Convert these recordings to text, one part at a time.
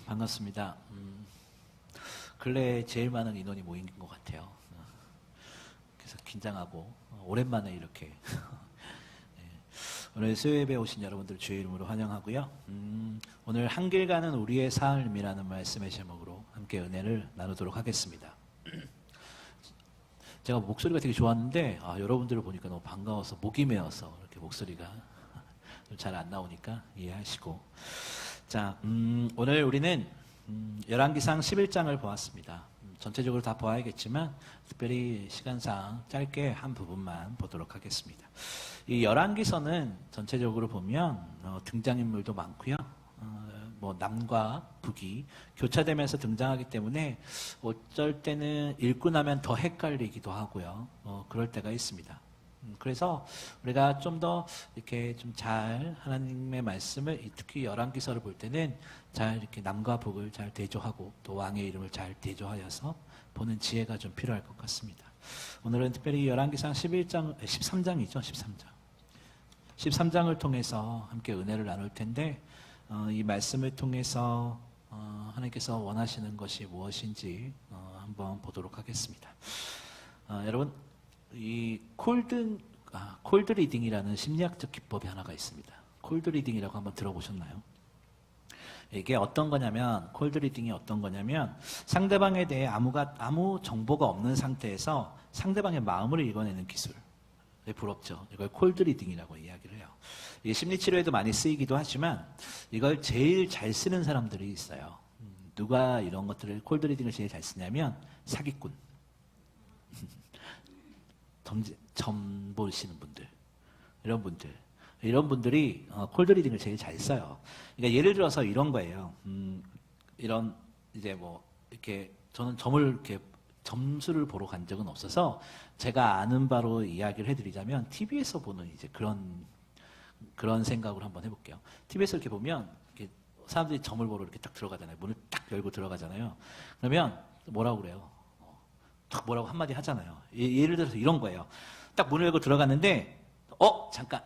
반갑습니다. 근래에 제일 많은 인원이 모인 것 같아요. 그래서 긴장하고 오랜만에 이렇게 네. 오늘 수요예배 오신 여러분들 주의 이름으로 환영하고요. 오늘 한 길 가는 우리의 삶이라는 말씀의 제목으로 함께 은혜를 나누도록 하겠습니다. 제가 목소리가 되게 좋았는데 여러분들을 보니까 너무 반가워서 목이 메어서 이렇게 목소리가 잘 안 나오니까 이해하시고, 자, 오늘 우리는 열왕기상 11장을 보았습니다. 전체적으로 다 보아야겠지만 특별히 시간상 짧게 한 부분만 보도록 하겠습니다. 이 열왕기서는 전체적으로 보면 등장인물도 많고요. 뭐 남과 북이 교차되면서 등장하기 때문에 어쩔 때는 읽고 나면 더 헷갈리기도 하고요. 그럴 때가 있습니다. 그래서 우리가 좀 더 이렇게 좀 잘 하나님의 말씀을, 특히 열왕기서를 볼 때는 잘 이렇게 남과 북을 잘 대조하고 또 왕의 이름을 잘 대조하여서 보는 지혜가 좀 필요할 것 같습니다. 오늘은 특별히 열왕기상 13장이죠. 13장을 통해서 함께 은혜를 나눌 텐데, 이 말씀을 통해서 하나님께서 원하시는 것이 무엇인지 한번 보도록 하겠습니다. 여러분, 이 콜드 리딩이라는 심리학적 기법이 하나가 있습니다. 콜드 리딩이라고 한번 들어보셨나요? 이게 어떤 거냐면, 콜드 리딩이 어떤 거냐면 상대방에 대해 아무 정보가 없는 상태에서 상대방의 마음을 읽어내는 기술. 부럽죠. 이걸 콜드 리딩이라고 이야기를 해요. 이게 심리치료에도 많이 쓰이기도 하지만 이걸 제일 잘 쓰는 사람들이 있어요. 누가 이런 것들을, 콜드 리딩을 제일 잘 쓰냐면 사기꾼. 점 보시는 분들, 이런 분들이 콜드 리딩을 제일 잘 써요. 그러니까 예를 들어서 이런 거예요. 이런 이제 뭐 이렇게 저는 점수를 보러 간 적은 없어서 제가 아는 바로 이야기를 해드리자면, TV에서 보는 이제 그런 생각을 한번 해볼게요. TV에서 이렇게 보면 이렇게 사람들이 점을 보러 이렇게 딱 들어가잖아요. 문을 딱 열고 들어가잖아요. 그러면 뭐라고 그래요? 딱 뭐라고 한마디 하잖아요. 예를 들어서 이런 거예요. 딱 문을 열고 들어갔는데, 잠깐.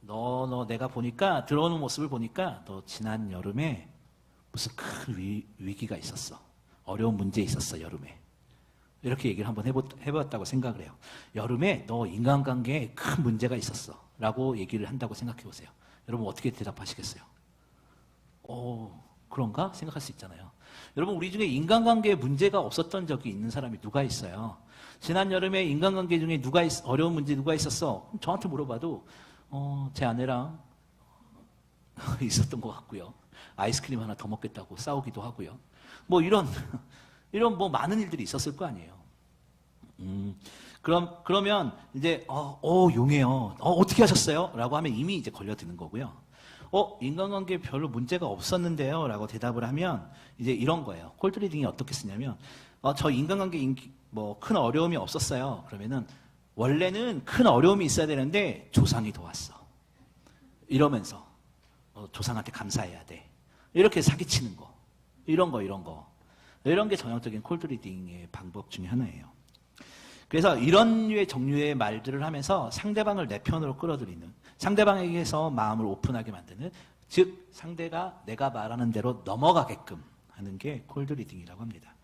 너 내가 보니까, 들어오는 모습을 보니까 너 지난 여름에 무슨 큰 위기가 있었어. 어려운 문제 있었어, 여름에. 이렇게 얘기를 한번 해봤다고 생각을 해요. 여름에 너 인간관계에 큰 문제가 있었어. 라고 얘기를 한다고 생각해 보세요. 여러분 어떻게 대답하시겠어요? 그런가? 생각할 수 있잖아요. 여러분, 우리 중에 인간관계에 문제가 없었던 적이 있는 사람이 누가 있어요? 지난 여름에 인간관계 중에 어려운 문제 누가 있었어? 저한테 물어봐도 제 아내랑 있었던 것 같고요. 아이스크림 하나 더 먹겠다고 싸우기도 하고요. 뭐 이런 뭐 많은 일들이 있었을 거 아니에요. 그러면 이제 용해요. 어떻게 하셨어요? 라고 하면 이미 이제 걸려드는 거고요. 인간관계에 별로 문제가 없었는데요? 라고 대답을 하면 이제 이런 거예요. 콜드 리딩이 어떻게 쓰냐면, 저 인간관계에 뭐 큰 어려움이 없었어요. 그러면은 원래는 큰 어려움이 있어야 되는데 조상이 도왔어. 이러면서 조상한테 감사해야 돼. 이렇게 사기치는 거. 이런 게 전형적인 콜드 리딩의 방법 중에 하나예요. 그래서 이런 류의 종류의 말들을 하면서 상대방을 내 편으로 끌어들이는, 상대방에게서 마음을 오픈하게 만드는, 즉 상대가 내가 말하는 대로 넘어가게끔 하는 게 콜드 리딩이라고 합니다.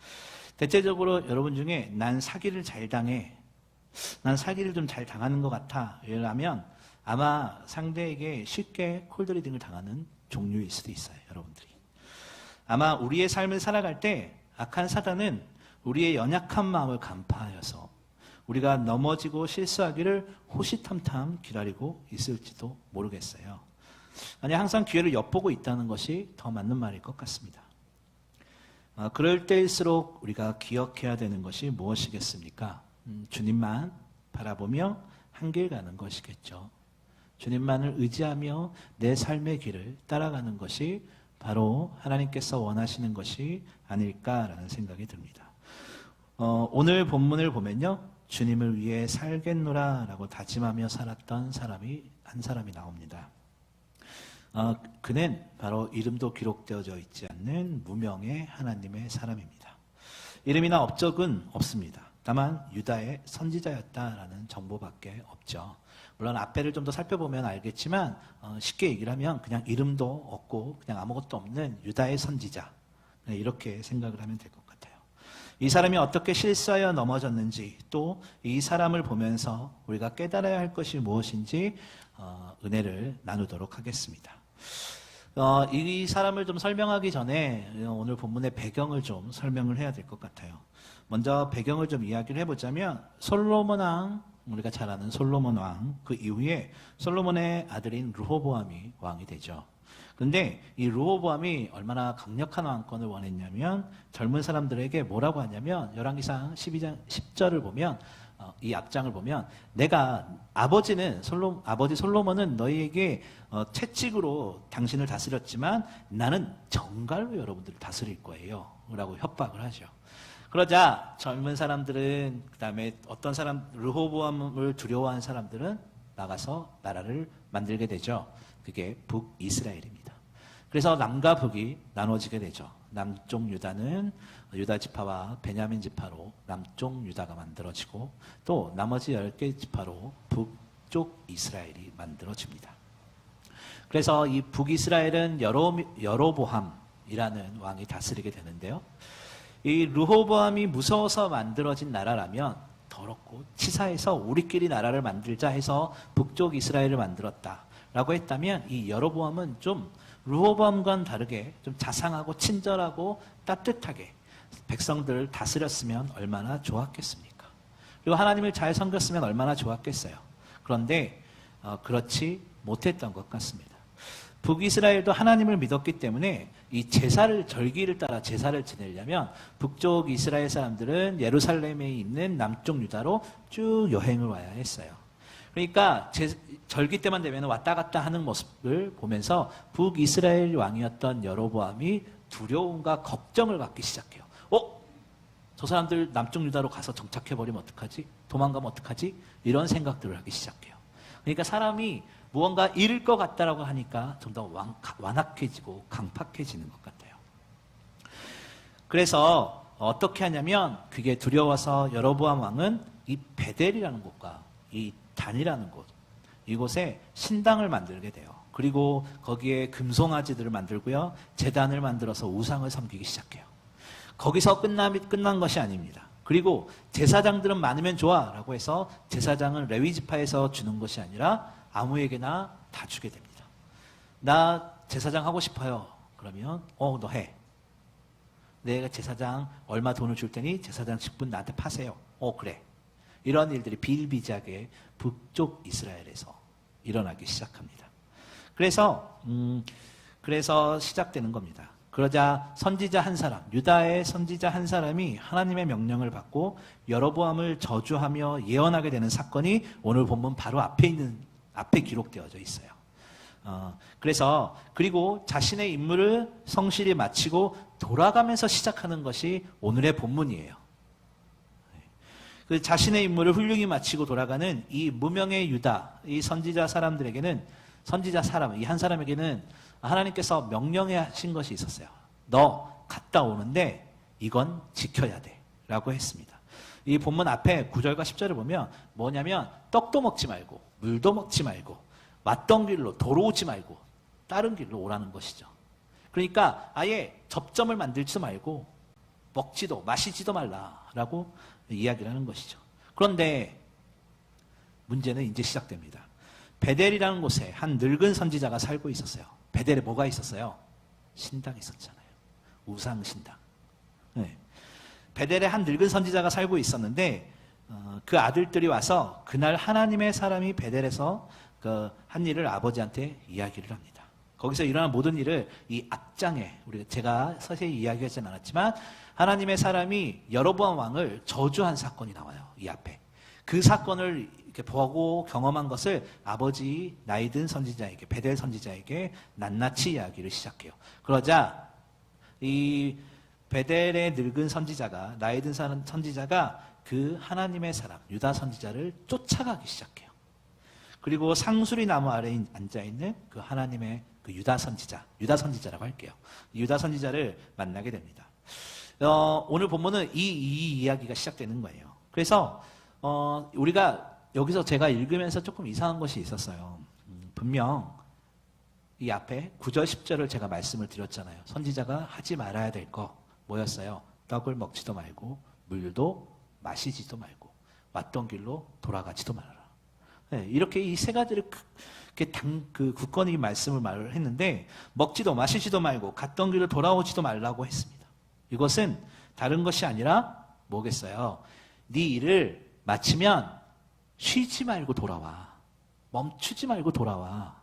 대체적으로 여러분 중에 난 사기를 좀 잘 당하는 것 같아, 이러면 아마 상대에게 쉽게 콜드 리딩을 당하는 종류일 수도 있어요. 여러분들이 아마 우리의 삶을 살아갈 때 악한 사단은 우리의 연약한 마음을 간파하여서 우리가 넘어지고 실수하기를 호시탐탐 기다리고 있을지도 모르겠어요. 아니, 항상 기회를 엿보고 있다는 것이 더 맞는 말일 것 같습니다. 그럴 때일수록 우리가 기억해야 되는 것이 무엇이겠습니까? 주님만 바라보며 한 길 가는 것이겠죠. 주님만을 의지하며 내 삶의 길을 따라가는 것이 바로 하나님께서 원하시는 것이 아닐까라는 생각이 듭니다. 오늘 본문을 보면요, 주님을 위해 살겠노라 라고 다짐하며 살았던 한 사람이 나옵니다. 그는 바로 이름도 기록되어져 있지 않는 무명의 하나님의 사람입니다. 이름이나 업적은 없습니다. 다만 유다의 선지자였다라는 정보밖에 없죠. 물론 앞에를 좀 더 살펴보면 알겠지만 쉽게 얘기를 하면 그냥 이름도 없고 그냥 아무것도 없는 유다의 선지자, 이렇게 생각을 하면 될 것 같아요. 이 사람이 어떻게 실수하여 넘어졌는지, 또 이 사람을 보면서 우리가 깨달아야 할 것이 무엇인지 은혜를 나누도록 하겠습니다. 이 사람을 좀 설명하기 전에 오늘 본문의 배경을 좀 설명을 해야 될 것 같아요. 먼저 배경을 좀 이야기를 해보자면, 솔로몬 왕, 우리가 잘 아는 솔로몬 왕, 그 이후에 솔로몬의 아들인 르호보암이 왕이 되죠. 그런데 이 르호보암이 얼마나 강력한 왕권을 원했냐면, 젊은 사람들에게 뭐라고 하냐면, 열왕기상 12장 10절을 보면, 이 앞장을 보면, 내가 아버지 솔로몬은 너희에게 채찍으로 당신을 다스렸지만 나는 정갈로 여러분들을 다스릴 거예요 라고 협박을 하죠. 그러자 젊은 사람들은, 그 다음에 어떤 사람, 르호보암을 두려워하는 사람들은 나가서 나라를 만들게 되죠. 그게 북이스라엘입니다. 그래서 남과 북이 나눠지게 되죠. 남쪽 유다는 유다 지파와 베냐민 지파로 남쪽 유다가 만들어지고, 또 나머지 10개 지파로 북쪽 이스라엘이 만들어집니다. 그래서 이 북이스라엘은 여로보암이라는 왕이 다스리게 되는데요. 이 르호보암이 무서워서 만들어진 나라라면, 더럽고 치사해서 우리끼리 나라를 만들자 해서 북쪽 이스라엘을 만들었다라고 했다면, 이 여로보암은 좀 르호보암과는 다르게 좀 자상하고 친절하고 따뜻하게 백성들을 다스렸으면 얼마나 좋았겠습니까? 그리고 하나님을 잘 섬겼으면 얼마나 좋았겠어요. 그런데 그렇지 못했던 것 같습니다. 북이스라엘도 하나님을 믿었기 때문에 이 절기를 따라 제사를 지내려면 북쪽 이스라엘 사람들은 예루살렘에 있는 남쪽 유다로 쭉 여행을 와야 했어요. 그러니까 절기 때만 되면 왔다 갔다 하는 모습을 보면서 북이스라엘 왕이었던 여로보암이 두려움과 걱정을 갖기 시작해요. 저 사람들 남쪽 유다로 가서 정착해버리면 어떡하지? 도망가면 어떡하지? 이런 생각들을 하기 시작해요. 그러니까 사람이 무언가 잃을 것 같다라고 하니까 좀 더 완악해지고 강팍해지는 것 같아요. 그래서 어떻게 하냐면, 그게 두려워서 여로보암 왕은 이 베델이라는 곳과 이 단이라는 곳, 이곳에 신당을 만들게 돼요. 그리고 거기에 금송아지들을 만들고요, 제단을 만들어서 우상을 섬기기 시작해요. 거기서 끝난 것이 아닙니다. 그리고 제사장들은 많으면 좋아 라고 해서 제사장은 레위 지파에서 주는 것이 아니라 아무에게나 다 주게 됩니다. 나 제사장 하고 싶어요. 그러면 너 해. 내가 제사장 얼마 돈을 줄 테니 제사장 직분 나한테 파세요. 그래. 이런 일들이 비일비재하게 북쪽 이스라엘에서 일어나기 시작합니다. 그래서 시작되는 겁니다. 그러자 선지자 한 사람, 유다의 선지자 한 사람이 하나님의 명령을 받고 여로보암을 저주하며 예언하게 되는 사건이 오늘 본문 바로 앞에 기록되어져 있어요. 그리고 자신의 임무를 성실히 마치고 돌아가면서 시작하는 것이 오늘의 본문이에요. 그 자신의 임무를 훌륭히 마치고 돌아가는 이 무명의 유다, 이 선지자 사람들에게는, 이 한 사람에게는 하나님께서 명령하신 것이 있었어요. 너 갔다 오는데 이건 지켜야 돼 라고 했습니다. 이 본문 앞에 9절과 10절을 보면 뭐냐면, 떡도 먹지 말고 물도 먹지 말고 왔던 길로 돌아오지 말고 다른 길로 오라는 것이죠. 그러니까 아예 접점을 만들지도 말고 먹지도 마시지도 말라라고 이야기를 하는 것이죠. 그런데 문제는 이제 시작됩니다. 베델이라는 곳에 한 늙은 선지자가 살고 있었어요. 베델에 뭐가 있었어요? 신당이 있었잖아요. 우상신당. 네. 베델에 한 늙은 선지자가 살고 있었는데 그 아들들이 와서 그날 하나님의 사람이 베델에서 한 일을 아버지한테 이야기를 합니다. 거기서 일어난 모든 일을 이 앞장에 제가 서서히 이야기하지는 않았지만 하나님의 사람이 여로보암 왕을 저주한 사건이 나와요. 이 앞에. 그 사건을 이렇게 보고 경험한 것을 아버지 나이 든 선지자에게, 베델 선지자에게 낱낱이 이야기를 시작해요. 그러자 이 베델의 늙은 선지자가, 나이 든 선지자가 그 하나님의 사람 유다 선지자를 쫓아가기 시작해요. 그리고 상수리 나무 아래에 앉아있는 그 하나님의 그 유다 선지자라고 할게요. 유다 선지자를 만나게 됩니다. 오늘 본문은 이 이야기가 시작되는 거예요. 그래서 우리가 여기서 제가 읽으면서 조금 이상한 것이 있었어요. 분명 이 앞에 9절 10절을 제가 말씀을 드렸잖아요. 선지자가 하지 말아야 될 거 뭐였어요? 떡을 먹지도 말고 물도 마시지도 말고 왔던 길로 돌아가지도 말아라. 네, 이렇게 이 세 가지를 굳건히 말씀을 말을 했는데 먹지도 마시지도 말고 갔던 길로 돌아오지도 말라고 했습니다. 이것은 다른 것이 아니라 뭐겠어요? 네 일을 마치면 쉬지 말고 돌아와. 멈추지 말고 돌아와.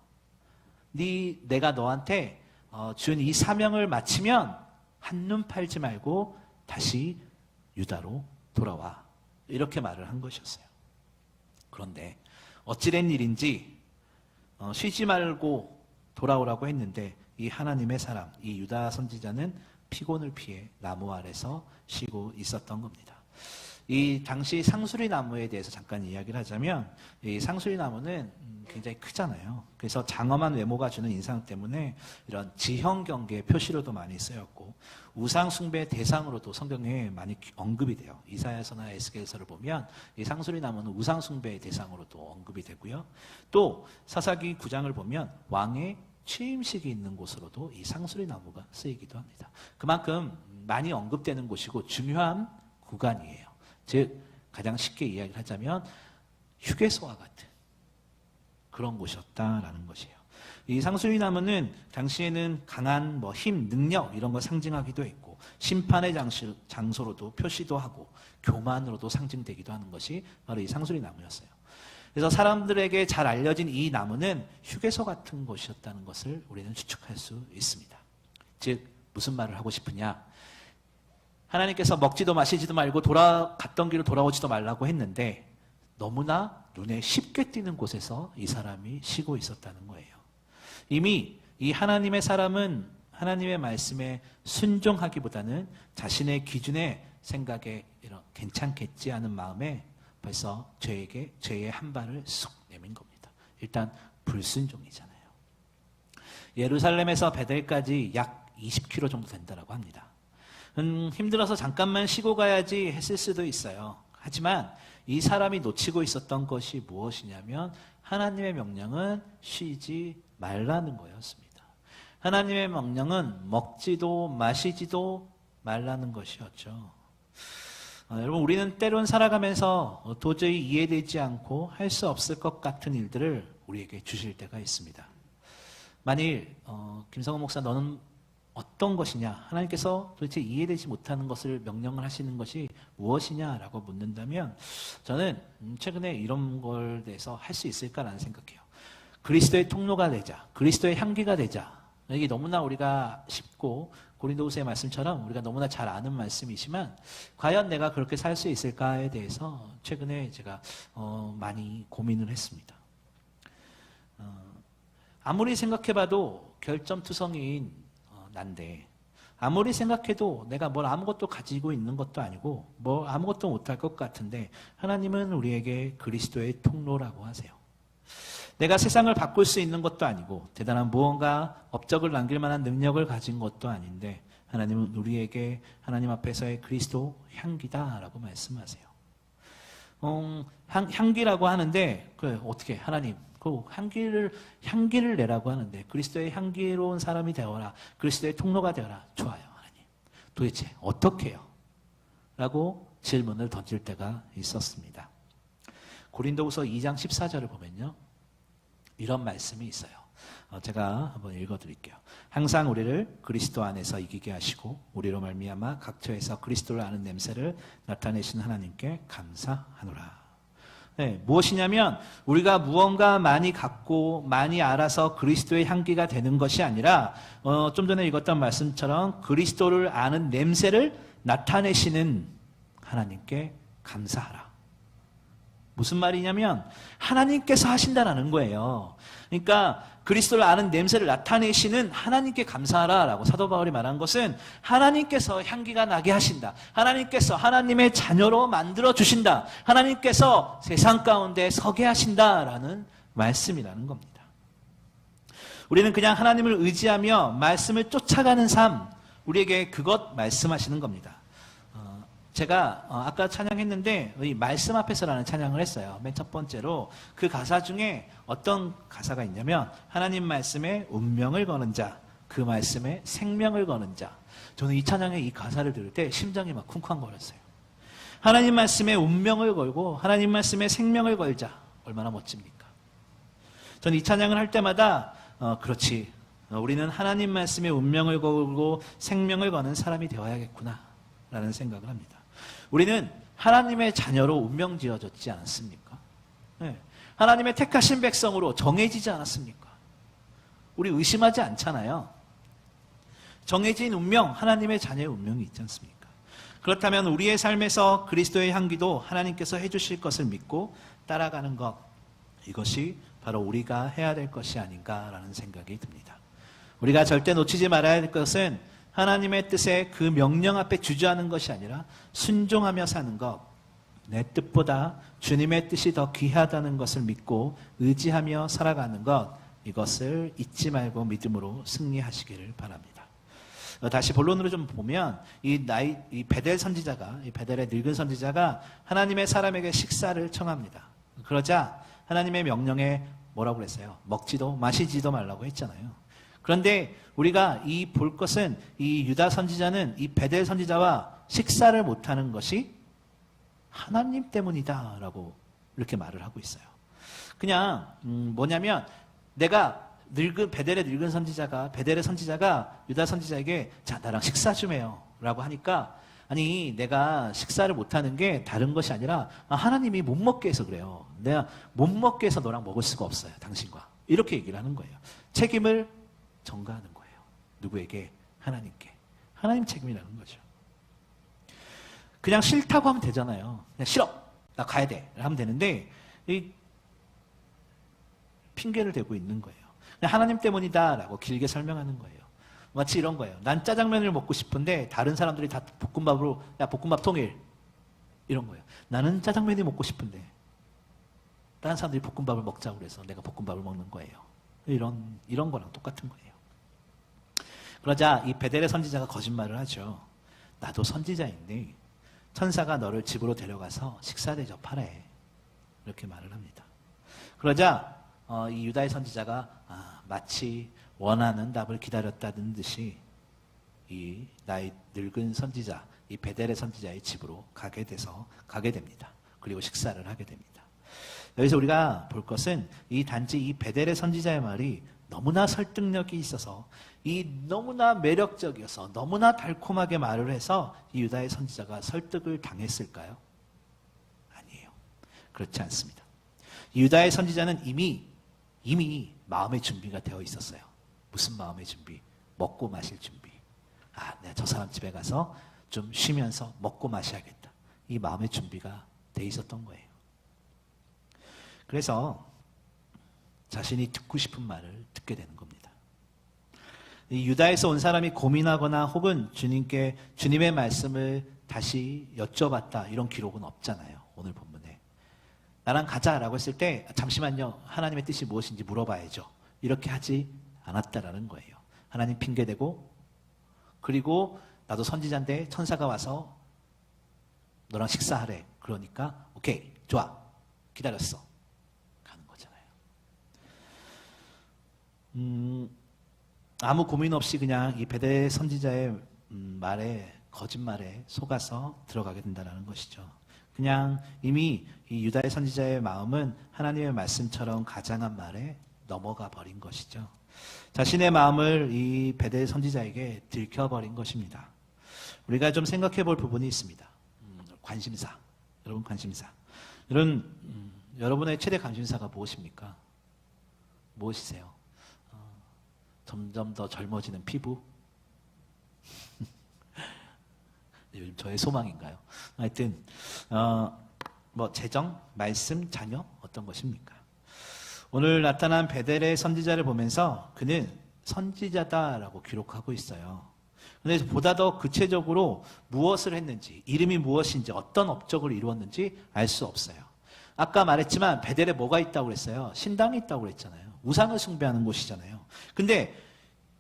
내가 너한테 준 이 사명을 마치면 한눈 팔지 말고 다시 유다로 돌아와. 이렇게 말을 한 것이었어요. 그런데 어찌된 일인지 쉬지 말고 돌아오라고 했는데 이 하나님의 사람, 이 유다 선지자는 피곤을 피해 나무 아래서 쉬고 있었던 겁니다. 이 당시 상수리 나무에 대해서 잠깐 이야기를 하자면 이 상수리 나무는 굉장히 크잖아요. 그래서 장엄한 외모가 주는 인상 때문에 이런 지형 경계의 표시로도 많이 쓰였고 우상 숭배 대상으로도 성경에 많이 언급이 돼요. 이사야서나 에스겔서를 보면 이 상수리 나무는 우상 숭배의 대상으로도 언급이 되고요. 또 사사기 9장을 보면 왕의 취임식이 있는 곳으로도 이 상수리 나무가 쓰이기도 합니다. 그만큼 많이 언급되는 곳이고 중요한 구간이에요. 즉 가장 쉽게 이야기를 하자면 휴게소와 같은 그런 곳이었다라는 것이에요. 이 상수리 나무는 당시에는 강한 힘, 능력 이런 걸 상징하기도 했고 심판의 장소로도 표시도 하고 교만으로도 상징되기도 하는 것이 바로 이 상수리 나무였어요. 그래서 사람들에게 잘 알려진 이 나무는 휴게소 같은 곳이었다는 것을 우리는 추측할 수 있습니다. 즉 무슨 말을 하고 싶으냐? 하나님께서 먹지도 마시지도 말고 갔던 길로 돌아오지도 말라고 했는데 너무나 눈에 쉽게 띄는 곳에서 이 사람이 쉬고 있었다는 거예요. 이미 이 하나님의 사람은 하나님의 말씀에 순종하기보다는 자신의 기준에 생각에 이런 괜찮겠지 하는 마음에 벌써 죄의 한 발을 쑥 내민 겁니다. 일단 불순종이잖아요. 예루살렘에서 베델까지 약 20km 정도 된다고 합니다. 힘들어서 잠깐만 쉬고 가야지 했을 수도 있어요. 하지만 이 사람이 놓치고 있었던 것이 무엇이냐면 하나님의 명령은 쉬지 말라는 거였습니다. 하나님의 명령은 먹지도 마시지도 말라는 것이었죠. 여러분 우리는 때론 살아가면서 도저히 이해되지 않고 할 수 없을 것 같은 일들을 우리에게 주실 때가 있습니다. 만일 김성훈 목사 너는 어떤 것이냐? 하나님께서 도대체 이해되지 못하는 것을 명령을 하시는 것이 무엇이냐라고 묻는다면 저는 최근에 이런 걸 대해서 할 수 있을까라는 생각해요. 그리스도의 통로가 되자. 그리스도의 향기가 되자. 이게 너무나 우리가 쉽고 고린도후서의 말씀처럼 우리가 너무나 잘 아는 말씀이지만 과연 내가 그렇게 살 수 있을까에 대해서 최근에 제가 많이 고민을 했습니다. 아무리 생각해봐도 결점투성이인 난데 아무리 생각해도 내가 뭘 아무것도 가지고 있는 것도 아니고 뭐 아무것도 못할 것 같은데 하나님은 우리에게 그리스도의 통로라고 하세요. 내가 세상을 바꿀 수 있는 것도 아니고 대단한 무언가 업적을 남길 만한 능력을 가진 것도 아닌데 하나님은 우리에게 하나님 앞에서의 그리스도 향기다라고 말씀하세요. 향기라고 하는데 어떻게 하나님 그 향기를 내라고 하는데 그리스도의 향기로운 사람이 되어라. 그리스도의 통로가 되어라. 좋아요, 하나님. 도대체 어떻게 해요? 라고 질문을 던질 때가 있었습니다. 고린도후서 2장 14절을 보면요. 이런 말씀이 있어요. 제가 한번 읽어드릴게요. 항상 우리를 그리스도 안에서 이기게 하시고 우리로 말미암아 각처에서 그리스도를 아는 냄새를 나타내신 하나님께 감사하노라. 네, 무엇이냐면 우리가 무언가 많이 갖고 많이 알아서 그리스도의 향기가 되는 것이 아니라 좀 전에 읽었던 말씀처럼 그리스도를 아는 냄새를 나타내시는 하나님께 감사하라. 무슨 말이냐면 하나님께서 하신다라는 거예요. 그러니까 그리스도를 아는 냄새를 나타내시는 하나님께 감사하라라고 사도 바울이 말한 것은 하나님께서 향기가 나게 하신다. 하나님께서 하나님의 자녀로 만들어 주신다. 하나님께서 세상 가운데 서게 하신다라는 말씀이라는 겁니다. 우리는 그냥 하나님을 의지하며 말씀을 쫓아가는 삶, 우리에게 그것 말씀하시는 겁니다. 제가 아까 찬양했는데 이 말씀 앞에서라는 찬양을 했어요. 맨 첫 번째로 그 가사 중에 어떤 가사가 있냐면 하나님 말씀에 운명을 거는 자, 그 말씀에 생명을 거는 자. 저는 이 찬양의 이 가사를 들을 때 심장이 막 쿵쾅거렸어요. 하나님 말씀에 운명을 걸고 하나님 말씀에 생명을 걸자. 얼마나 멋집니까? 저는 이 찬양을 할 때마다 그렇지. 우리는 하나님 말씀에 운명을 걸고 생명을 거는 사람이 되어야겠구나 라는 생각을 합니다. 우리는 하나님의 자녀로 운명 지어졌지 않았습니까? 네. 하나님의 택하신 백성으로 정해지지 않았습니까? 우리 의심하지 않잖아요. 정해진 운명, 하나님의 자녀의 운명이 있지 않습니까? 그렇다면 우리의 삶에서 그리스도의 향기도 하나님께서 해주실 것을 믿고 따라가는 것, 이것이 바로 우리가 해야 될 것이 아닌가라는 생각이 듭니다. 우리가 절대 놓치지 말아야 할 것은 하나님의 뜻에 그 명령 앞에 주저하는 것이 아니라 순종하며 사는 것, 내 뜻보다 주님의 뜻이 더 귀하다는 것을 믿고 의지하며 살아가는 것, 이것을 잊지 말고 믿음으로 승리하시기를 바랍니다. 다시 본론으로 좀 보면 이 베델 선지자가, 이 베델의 늙은 선지자가 하나님의 사람에게 식사를 청합니다. 그러자 하나님의 명령에 뭐라고 그랬어요? 먹지도 마시지도 말라고 했잖아요. 그런데 우리가 이 볼 것은 이 유다 선지자는 이 베델 선지자와 식사를 못하는 것이 하나님 때문이다라고 이렇게 말을 하고 있어요. 그냥 뭐냐면 내가 베델의 늙은 선지자가 베델의 선지자가 유다 선지자에게 자 나랑 식사 좀 해요 라고 하니까 아니 내가 식사를 못하는 게 다른 것이 아니라 하나님이 못 먹게 해서 그래요. 내가 못 먹게 해서 너랑 먹을 수가 없어요. 당신과. 이렇게 얘기를 하는 거예요. 책임을 전가하는 거예요. 누구에게? 하나님께. 하나님 책임이라는 거죠. 그냥 싫다고 하면 되잖아요. 그냥 싫어. 나 가야 돼. 하면 되는데 이 핑계를 대고 있는 거예요. 그냥 하나님 때문이다라고 길게 설명하는 거예요. 마치 이런 거예요. 난 짜장면을 먹고 싶은데 다른 사람들이 다 볶음밥으로 야 볶음밥 통일 이런 거예요. 나는 짜장면이 먹고 싶은데 다른 사람들이 볶음밥을 먹자고 그래서 내가 볶음밥을 먹는 거예요. 이런 거랑 똑같은 거예요. 그러자 이 베델의 선지자가 거짓말을 하죠. 나도 선지자인데 천사가 너를 집으로 데려가서 식사 대접하래. 이렇게 말을 합니다. 그러자 이 유다의 선지자가 마치 원하는 답을 기다렸다는 듯이 이 나이 늙은 선지자, 이 베델의 선지자의 집으로 가게 됩니다. 그리고 식사를 하게 됩니다. 여기서 우리가 볼 것은 단지 이 베델의 선지자의 말이 너무나 설득력이 있어서 너무나 매력적이어서 너무나 달콤하게 말을 해서 이 유다의 선지자가 설득을 당했을까요? 아니에요. 그렇지 않습니다. 이 유다의 선지자는 이미 마음의 준비가 되어 있었어요. 무슨 마음의 준비? 먹고 마실 준비. 내가 저 사람 집에 가서 좀 쉬면서 먹고 마셔야겠다. 이 마음의 준비가 돼 있었던 거예요. 그래서 자신이 듣고 싶은 말을 듣게 되는 겁니다. 이 유다에서 온 사람이 고민하거나 혹은 주님의 말씀을 다시 여쭤봤다 이런 기록은 없잖아요. 오늘 본문에. 나랑 가자라고 했을 때 잠시만요. 하나님의 뜻이 무엇인지 물어봐야죠. 이렇게 하지 않았다라는 거예요. 하나님 핑계대고 그리고 나도 선지자인데 천사가 와서 너랑 식사하래. 그러니까 오케이 좋아 기다렸어. 가는 거잖아요. 아무 고민 없이 그냥 이 베델 선지자의 거짓말에 속아서 들어가게 된다는 것이죠. 그냥 이미 이 유다의 선지자의 마음은 하나님의 말씀처럼 가장한 말에 넘어가 버린 것이죠. 자신의 마음을 이 베델 선지자에게 들켜버린 것입니다. 우리가 좀 생각해 볼 부분이 있습니다. 관심사. 여러분 관심사. 여러분의 최대 관심사가 무엇입니까? 무엇이세요? 점점 더 젊어지는 피부? 요즘 저의 소망인가요? 하여튼 재정, 말씀, 자녀 어떤 것입니까? 오늘 나타난 베델의 선지자를 보면서 그는 선지자다라고 기록하고 있어요. 그런데 보다 더 구체적으로 무엇을 했는지, 이름이 무엇인지, 어떤 업적을 이루었는지 알 수 없어요. 아까 말했지만 베델에 뭐가 있다고 그랬어요? 신당이 있다고 그랬잖아요. 우상을 숭배하는 곳이잖아요. 근데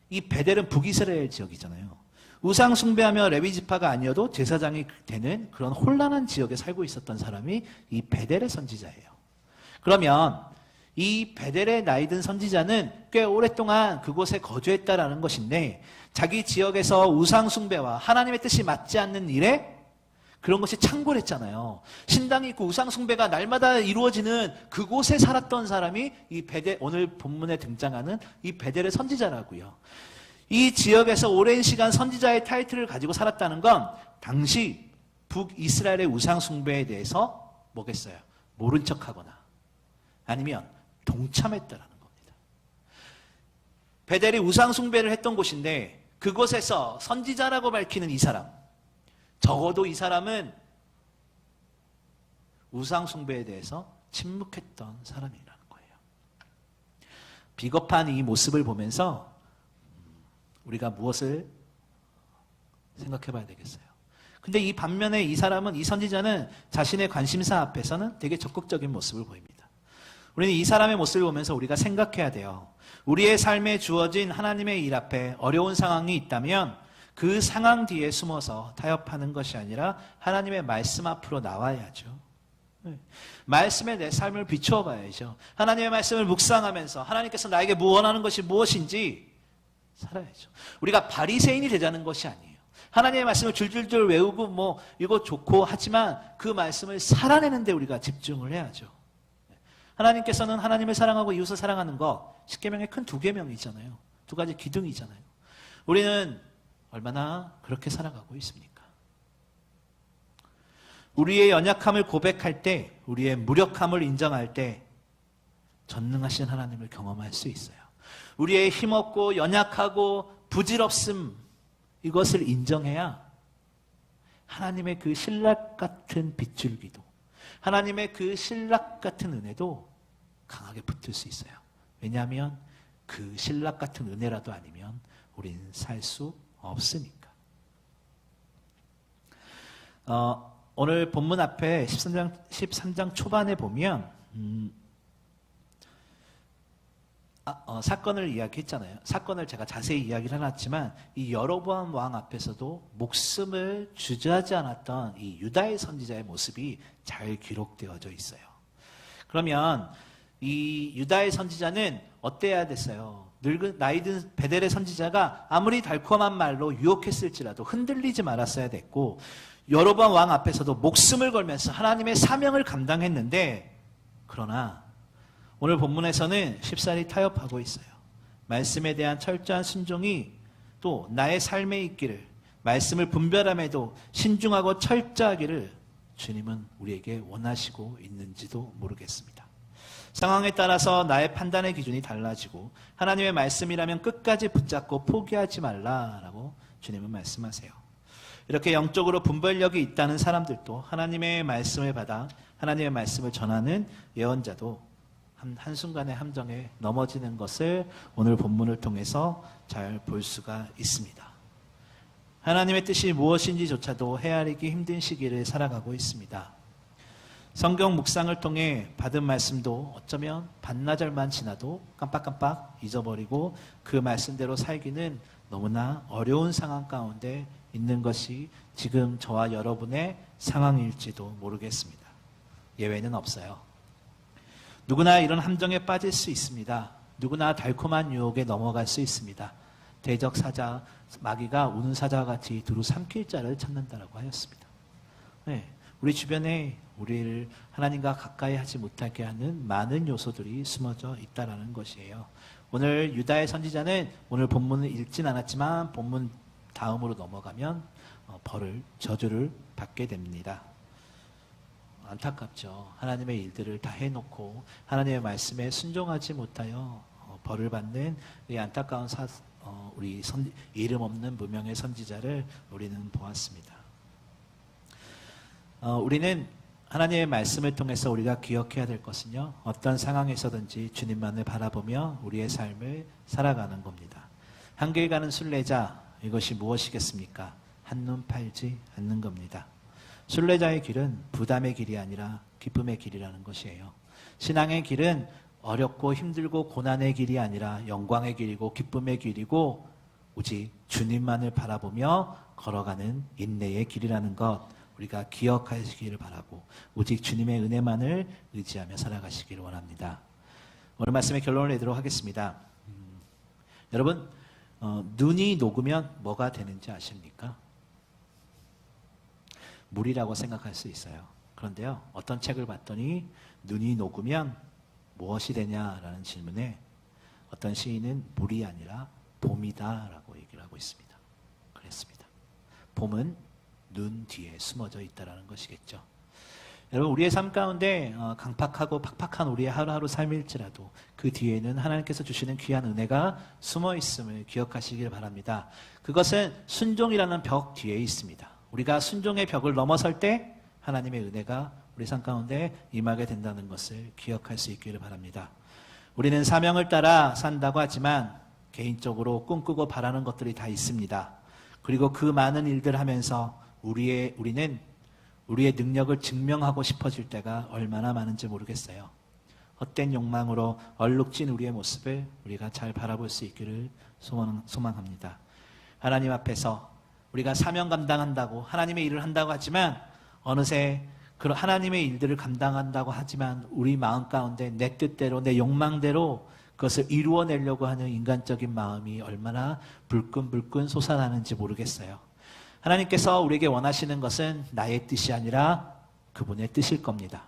이 베델은 북이스라엘 지역이잖아요. 우상 숭배하며 레위 지파가 아니어도 제사장이 되는 그런 혼란한 지역에 살고 있었던 사람이 이 베델의 선지자예요. 그러면 이 베델의 나이든 선지자는 꽤 오랫동안 그곳에 거주했다라는 것인데 자기 지역에서 우상 숭배와 하나님의 뜻이 맞지 않는 일에 그런 것이 창궐했잖아요. 신당이 있고 우상 숭배가 날마다 이루어지는 그곳에 살았던 사람이 이 베델, 오늘 본문에 등장하는 이 베델의 선지자라고요. 이 지역에서 오랜 시간 선지자의 타이틀을 가지고 살았다는 건 당시 북이스라엘의 우상 숭배에 대해서 뭐겠어요? 모른 척하거나 아니면 동참했다라는 겁니다. 베델이 우상 숭배를 했던 곳인데 그곳에서 선지자라고 밝히는 이 사람, 적어도 이 사람은 우상 숭배에 대해서 침묵했던 사람이라는 거예요. 비겁한 이 모습을 보면서 우리가 무엇을 생각해 봐야 되겠어요? 근데 이 반면에 이 사람은, 이 선지자는 자신의 관심사 앞에서는 되게 적극적인 모습을 보입니다. 우리는 이 사람의 모습을 보면서 우리가 생각해야 돼요. 우리의 삶에 주어진 하나님의 일 앞에 어려운 상황이 있다면 그 상황 뒤에 숨어서 타협하는 것이 아니라 하나님의 말씀 앞으로 나와야죠. 말씀에 내 삶을 비추어 봐야죠. 하나님의 말씀을 묵상하면서 하나님께서 나에게 원하는 것이 무엇인지 살아야죠. 우리가 바리새인이 되자는 것이 아니에요. 하나님의 말씀을 줄줄줄 외우고 뭐 이거 좋고 하지만 그 말씀을 살아내는데 우리가 집중을 해야죠. 하나님께서는 하나님을 사랑하고 이웃을 사랑하는 것, 십계명의 큰 두 계명이잖아요. 두 가지 기둥이잖아요. 우리는 얼마나 그렇게 살아가고 있습니까? 우리의 연약함을 고백할 때, 우리의 무력함을 인정할 때 전능하신 하나님을 경험할 수 있어요. 우리의 힘없고 연약하고 부질없음, 이것을 인정해야 하나님의 그 신락 같은 빗줄기도, 하나님의 그 신락 같은 은혜도 강하게 붙을 수 있어요. 왜냐하면 그 신락 같은 은혜라도 아니면 우리는 살 수 없으니까. 오늘 본문 앞에 13장 초반에 보면 사건을 이야기했잖아요. 사건을 제가 자세히 이야기를 해놨지만 이 여로보암 왕 앞에서도 목숨을 주저하지 않았던 이 유다의 선지자의 모습이 잘 기록되어져 있어요. 그러면 이 유다의 선지자는 어때야 됐어요? 늙은 나이든 베델의 선지자가 아무리 달콤한 말로 유혹했을지라도 흔들리지 말았어야 됐고 여로보암 왕 앞에서도 목숨을 걸면서 하나님의 사명을 감당했는데 그러나 오늘 본문에서는 쉽사리 타협하고 있어요. 말씀에 대한 철저한 순종이 또 나의 삶에 있기를, 말씀을 분별함에도 신중하고 철저하기를 주님은 우리에게 원하시고 있는지도 모르겠습니다. 상황에 따라서 나의 판단의 기준이 달라지고 하나님의 말씀이라면 끝까지 붙잡고 포기하지 말라라고 주님은 말씀하세요. 이렇게 영적으로 분별력이 있다는 사람들도 하나님의 말씀을 받아 하나님의 말씀을 전하는 예언자도 한순간의 함정에 넘어지는 것을 오늘 본문을 통해서 잘 볼 수가 있습니다. 하나님의 뜻이 무엇인지조차도 헤아리기 힘든 시기를 살아가고 있습니다. 성경 묵상을 통해 받은 말씀도 어쩌면 반나절만 지나도 깜빡깜빡 잊어버리고 그 말씀대로 살기는 너무나 어려운 상황 가운데 있는 것이 지금 저와 여러분의 상황일지도 모르겠습니다. 예외는 없어요. 누구나 이런 함정에 빠질 수 있습니다. 누구나 달콤한 유혹에 넘어갈 수 있습니다. 대적 사자, 마귀가 우는 사자와 같이 두루 삼킬 자를 찾는다라고 하였습니다. 네, 우리 주변에 우리를 하나님과 가까이 하지 못하게 하는 많은 요소들이 숨어져 있다는 것이에요. 오늘 유다의 선지자는 오늘 본문을 읽진 않았지만 본문 다음으로 넘어가면 저주를 받게 됩니다. 안타깝죠. 하나님의 일들을 다 해놓고 하나님의 말씀에 순종하지 못하여 벌을 받는 이 안타까운 우리 이름 없는 무명의 선지자를 우리는 보았습니다. 우리는 하나님의 말씀을 통해서 우리가 기억해야 될 것은요, 어떤 상황에서든지 주님만을 바라보며 우리의 삶을 살아가는 겁니다. 한길 가는 순례자, 이것이 무엇이겠습니까? 한눈 팔지 않는 겁니다. 순례자의 길은 부담의 길이 아니라 기쁨의 길이라는 것이에요. 신앙의 길은 어렵고 힘들고 고난의 길이 아니라 영광의 길이고 기쁨의 길이고 오직 주님만을 바라보며 걸어가는 인내의 길이라는 것 우리가 기억하시기를 바라고 오직 주님의 은혜만을 의지하며 살아가시기를 원합니다. 오늘 말씀의 결론을 내도록 하겠습니다. 여러분 눈이 녹으면 뭐가 되는지 아십니까? 물이라고 생각할 수 있어요. 그런데요, 어떤 책을 봤더니 눈이 녹으면 무엇이 되냐라는 질문에 어떤 시인은 물이 아니라 봄이다라고 얘기를 하고 있습니다. 그랬습니다. 봄은 눈 뒤에 숨어져 있다라는 것이겠죠. 여러분 우리의 삶 가운데 강팍하고 팍팍한 우리의 하루하루 삶일지라도 그 뒤에는 하나님께서 주시는 귀한 은혜가 숨어 있음을 기억하시길 바랍니다. 그것은 순종이라는 벽 뒤에 있습니다. 우리가 순종의 벽을 넘어설 때 하나님의 은혜가 우리 삶 가운데 임하게 된다는 것을 기억할 수 있기를 바랍니다. 우리는 사명을 따라 산다고 하지만 개인적으로 꿈꾸고 바라는 것들이 다 있습니다. 그리고 그 많은 일들을 하면서 우리는 우리의 능력을 증명하고 싶어질 때가 얼마나 많은지 모르겠어요. 헛된 욕망으로 얼룩진 우리의 모습을 우리가 잘 바라볼 수 있기를 소망합니다. 하나님 앞에서 우리가 사명 감당한다고 하나님의 일을 한다고 하지만 어느새 그런 하나님의 일들을 감당한다고 하지만 우리 마음 가운데 내 뜻대로 내 욕망대로 그것을 이루어내려고 하는 인간적인 마음이 얼마나 불끈불끈 솟아나는지 모르겠어요. 하나님께서 우리에게 원하시는 것은 나의 뜻이 아니라 그분의 뜻일 겁니다.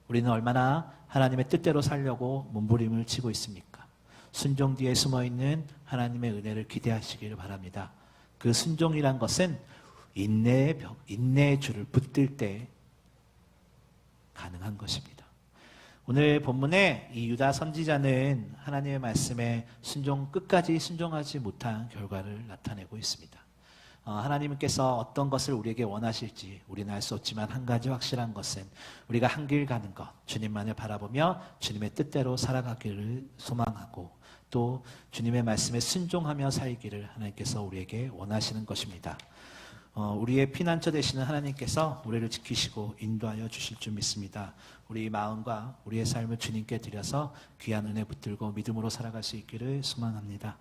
우리는 얼마나 하나님의 뜻대로 살려고 몸부림을 치고 있습니까? 순종 뒤에 숨어있는 하나님의 은혜를 기대하시기를 바랍니다. 그 순종이란 것은 인내의 줄을 붙들 때 가능한 것입니다. 오늘 본문에 이 유다 선지자는 하나님의 말씀에 끝까지 순종하지 못한 결과를 나타내고 있습니다. 하나님께서 어떤 것을 우리에게 원하실지 우리는 알 수 없지만 한 가지 확실한 것은 우리가 한 길 가는 것, 주님만을 바라보며 주님의 뜻대로 살아가기를 소망하고 또 주님의 말씀에 순종하며 살기를 하나님께서 우리에게 원하시는 것입니다. 우리의 피난처 되시는 하나님께서 우리를 지키시고 인도하여 주실 줄 믿습니다. 우리 마음과 우리의 삶을 주님께 드려서 귀한 은혜 붙들고 믿음으로 살아갈 수 있기를 소망합니다.